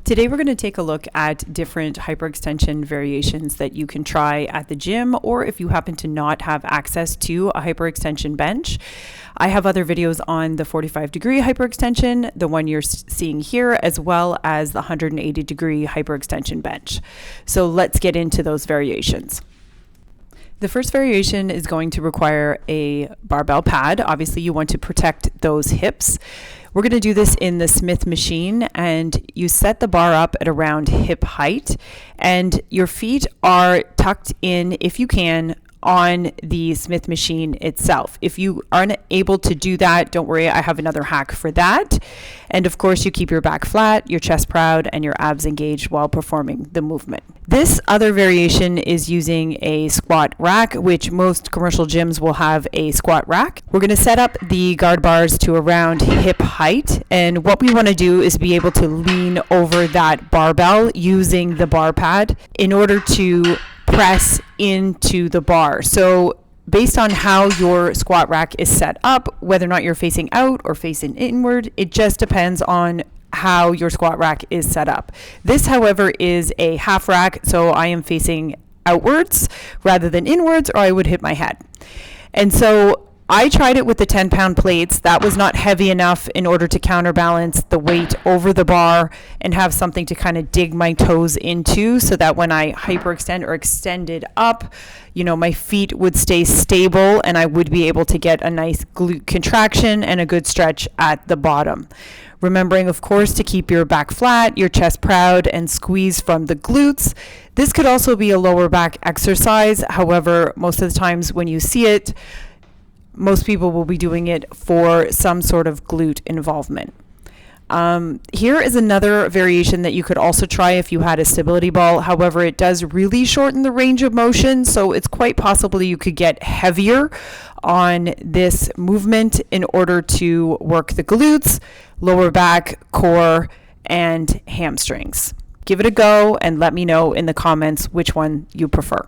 Today we're going to take a look at different hyperextension variations that you can try at the gym, or if you happen to not have access to a hyperextension bench. I have other videos on the 45-degree hyperextension, the one you're seeing here, as well as the 180-degree hyperextension bench. So let's get into those variations. The first variation is going to require a barbell pad. Obviously, you want to protect those hips. We're going to do this in the Smith machine, and you set the bar up at around hip height, and your feet are tucked in, if you can, on the Smith machine itself. If you aren't able to do that, don't worry, I have another hack for that. And of course, you keep your back flat, your chest proud, and your abs engaged while performing the movement. This other variation is using a squat rack, which most commercial gyms will have a squat rack. We're going to set up the guard bars to around hip height, and what we want to do is be able to lean over that barbell using the bar pad in order to press into the bar. So based on how your squat rack is set up, whether or not you're facing out or facing inward, it just depends on how your squat rack is set up. This, however, is a half rack, so I am facing outwards rather than inwards, or I would hit my head. And so I tried it with the 10-pound plates. That was not heavy enough in order to counterbalance the weight over the bar and have something to kind of dig my toes into, so that when I hyperextend or extended up, my feet would stay stable and I would be able to get a nice glute contraction and a good stretch at the bottom. Remembering, of course, to keep your back flat, your chest proud, and squeeze from the glutes. This could also be a lower back exercise. However, most of the times when you see it, most people will be doing it for some sort of glute involvement. Here is another variation that you could also try if you had a stability ball. However, it does really shorten the range of motion, so it's quite possible you could get heavier on this movement in order to work the glutes, lower back, core, and hamstrings. Give it a go and let me know in the comments which one you prefer.